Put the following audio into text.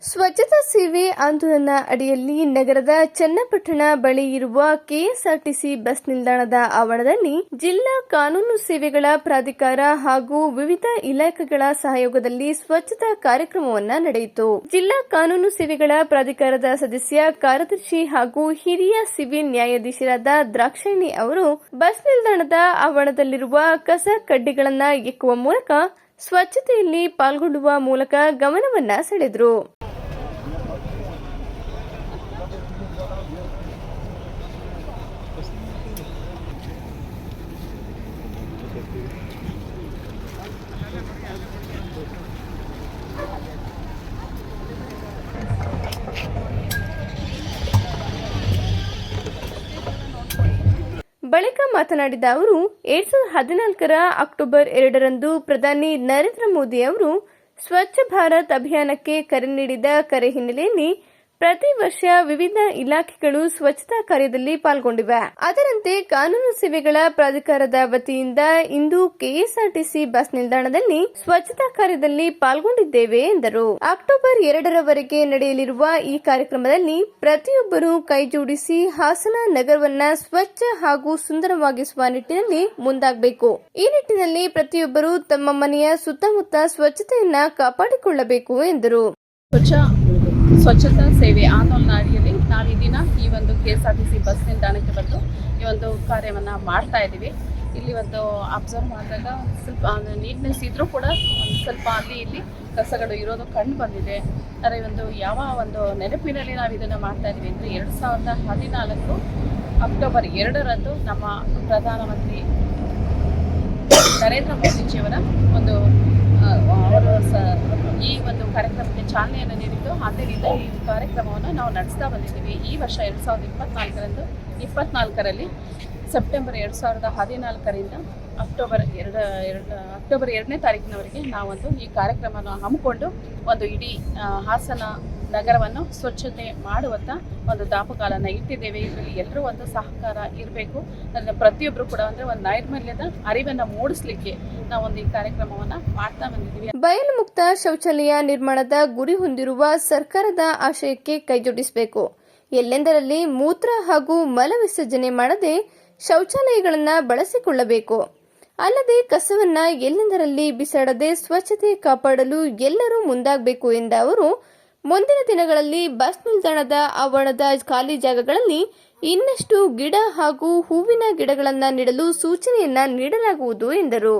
ಸ್ವಚ್ಛತಾ ಸೇವೆ ಆಂದೋಲನ ಅಡಿಯಲ್ಲಿ ನಗರದ ಚನ್ನಪಟ್ಟಣ ಬಳಿ ಇರುವ ಕೆಎಸ್ಆರ್ಟಿಸಿ ಬಸ್ ನಿಲ್ದಾಣದ ಆವರಣದಲ್ಲಿ ಜಿಲ್ಲಾ ಕಾನೂನು ಸೇವೆಗಳ ಪ್ರಾಧಿಕಾರ ಹಾಗೂ ವಿವಿಧ ಇಲಾಖೆಗಳ ಸಹಯೋಗದಲ್ಲಿ ಸ್ವಚ್ಛತಾ ಕಾರ್ಯಕ್ರಮವನ್ನು ನಡೆಯಿತು. ಜಿಲ್ಲಾ ಕಾನೂನು ಸೇವೆಗಳ ಪ್ರಾಧಿಕಾರದ ಸದಸ್ಯ ಕಾರ್ಯದರ್ಶಿ ಹಾಗೂ ಹಿರಿಯ ಸಿವಿಲ್ ನ್ಯಾಯಾಧೀಶರಾದ ದ್ರಾಕ್ಷಾಯಣಿ ಅವರು ಬಸ್ ನಿಲ್ದಾಣದ ಆವರಣದಲ್ಲಿರುವ ಕಸ ಕಡ್ಡಿಗಳನ್ನು ಎಕ್ಕುವ ಮೂಲಕ ಸ್ವಚ್ಛತೆಯಲ್ಲಿ ಪಾಲ್ಗೊಳ್ಳುವ ಮೂಲಕ ಗಮನವನ್ನ ಸೆಳೆದರು. ಬಳಿಕ ಮಾತನಾಡಿದ ಅವರು 2014 ಅಕ್ಟೋಬರ್ 2ರಂದು ಪ್ರಧಾನಿ ನರೇಂದ್ರ ಮೋದಿ ಅವರು ಸ್ವಚ್ಛ ಭಾರತ್ ಅಭಿಯಾನಕ್ಕೆ ಕರೆ ನೀಡಿದ ಕರೆ ಹಿನ್ನೆಲೆಯಲ್ಲಿ ಪ್ರತಿ ವರ್ಷ ವಿವಿಧ ಇಲಾಖೆಗಳು ಸ್ವಚ್ಛತಾ ಕಾರ್ಯದಲ್ಲಿ ಪಾಲ್ಗೊಂಡಿವೆ. ಅದರಂತೆ ಕಾನೂನು ಸೇವೆಗಳ ಪ್ರಾಧಿಕಾರದ ವತಿಯಿಂದ ಇಂದು ಕೆಎಸ್ಆರ್ಟಿಸಿ ಬಸ್ ನಿಲ್ದಾಣದಲ್ಲಿ ಸ್ವಚ್ಛತಾ ಕಾರ್ಯದಲ್ಲಿ ಪಾಲ್ಗೊಂಡಿದ್ದೇವೆ ಎಂದರು. ಅಕ್ಟೋಬರ್ 2ರವರೆಗೆ ನಡೆಯಲಿರುವ ಈ ಕಾರ್ಯಕ್ರಮದಲ್ಲಿ ಪ್ರತಿಯೊಬ್ಬರೂ ಕೈಜೋಡಿಸಿ ಹಾಸನ ನಗರವನ್ನ ಸ್ವಚ್ಛ ಹಾಗೂ ಸುಂದರವಾಗಿಸುವ ನಿಟ್ಟಿನಲ್ಲಿ ಮುಂದಾಗಬೇಕು. ಈ ನಿಟ್ಟಿನಲ್ಲಿ ಪ್ರತಿಯೊಬ್ಬರು ತಮ್ಮ ಮನೆಯ ಸುತ್ತಮುತ್ತ ಸ್ವಚ್ಛತೆಯನ್ನ ಕಾಪಾಡಿಕೊಳ್ಳಬೇಕು ಎಂದರು. ಸ್ವಚ್ಛತಾ ಸೇವೆ ಆಂದೋಲನ ಅಡಿಯಲ್ಲಿ ನಾವು ಈ ದಿನ ಈ ಒಂದು ಕೆಎಸ್ಆರ್ಟಿಸಿ ಬಸ್ ನಿಲ್ದಾಣಕ್ಕೆ ಬಂದು ಈ ಒಂದು ಕಾರ್ಯವನ್ನು ಮಾಡ್ತಾ ಇದ್ದೀವಿ. ಇಲ್ಲಿ ಒಂದು ಅಬ್ಸರ್ವ್ ಮಾಡಿದಾಗ ಸ್ವಲ್ಪ ನೀಟ್ನೆಸ್ ಇದ್ರೂ ಕೂಡ ಒಂದು ಸ್ವಲ್ಪ ಅಲ್ಲಿ ಇಲ್ಲಿ ಕಸಗಳು ಇರೋದು ಕಂಡು ಬಂದಿದೆ. ಆದರೆ ಒಂದು ಯಾವ ಒಂದು ನೆನಪಿನಲ್ಲಿ ನಾವು ಇದನ್ನು ಮಾಡ್ತಾ ಇದ್ದೀವಿ ಅಂದರೆ 2014 ಅಕ್ಟೋಬರ್ 2ರಂದು ನಮ್ಮ ಪ್ರಧಾನಮಂತ್ರಿ ನರೇಂದ್ರ ಮೋದಿಜಿಯವರ ಒಂದು ಅವರು ಈ ಒಂದು ಕಾರ್ಯಕ್ರಮಕ್ಕೆ ಚಾಲನೆಯನ್ನು ನೀಡಿದ್ದು, ಆದ್ದರಿಂದ ಈ ಕಾರ್ಯಕ್ರಮವನ್ನು ನಾವು ನಡೆಸ್ತಾ ಬಂದಿದ್ದೀವಿ. ಈ ವರ್ಷ 2024ರಲ್ಲಿ ಸೆಪ್ಟೆಂಬರ್ 2014ರಿಂದ ಅಕ್ಟೋಬರ್ 2ನೇ ತಾರೀಕಿನವರೆಗೆ ನಾವೊಂದು ಈ ಕಾರ್ಯಕ್ರಮವನ್ನು ಹಮ್ಮಿಕೊಂಡು ಒಂದು ಇಡೀ ಹಾಸನ ನಗರವನ್ನು ಸ್ವಚ್ಛತೆ ಮಾಡುವಂಥ ಒಂದು ದಾಪುಗಾಲನ್ನು ಇಟ್ಟಿದ್ದೇವೆ. ಇದರಲ್ಲಿ ಎಲ್ಲರೂ ಒಂದು ಸಹಕಾರ ಇರಬೇಕು. ಅದನ್ನು ಪ್ರತಿಯೊಬ್ಬರು ಕೂಡ ಅಂದರೆ ಒಂದು ನೈರ್ಮಲ್ಯದ ಅರಿವನ್ನು ಮೂಡಿಸಲಿಕ್ಕೆ ನಾವೊಂದು ಈ ಕಾರ್ಯಕ್ರಮವನ್ನು ಮಾಡ್ತಾ ಬಂದಿದ್ದೀವಿ. ಬಯಲು ಮುಕ್ತ ಶೌಚಾಲಯ ನಿರ್ಮಾಣದ ಗುರಿ ಹೊಂದಿರುವ ಸರ್ಕಾರದ ಆಶಯಕ್ಕೆ ಕೈಜೋಡಿಸಬೇಕು. ಎಲ್ಲೆಂದರಲ್ಲಿ ಮೂತ್ರ ಹಾಗೂ ಮಲ ವಿಸರ್ಜನೆ ಮಾಡದೆ ಶೌಚಾಲಯಗಳನ್ನು ಬಳಸಿಕೊಳ್ಳಬೇಕು. ಅಲ್ಲದೆ ಕಸವನ್ನ ಎಲ್ಲೆಂದರಲ್ಲಿ ಬಿಸಾಡದೆ ಸ್ವಚ್ಛತೆ ಕಾಪಾಡಲು ಎಲ್ಲರೂ ಮುಂದಾಗಬೇಕು ಎಂದ ಅವರು, ಮುಂದಿನ ದಿನಗಳಲ್ಲಿ ಬಸ್ ನಿಲ್ದಾಣದ ಆವರಣದ ಖಾಲಿ ಜಾಗಗಳಲ್ಲಿ ಇನ್ನಷ್ಟು ಗಿಡ ಹಾಗೂ ಹೂವಿನ ಗಿಡಗಳನ್ನು ನೆಡಲು ಸೂಚನೆಯನ್ನ ನೀಡಲಾಗುವುದು ಎಂದರು.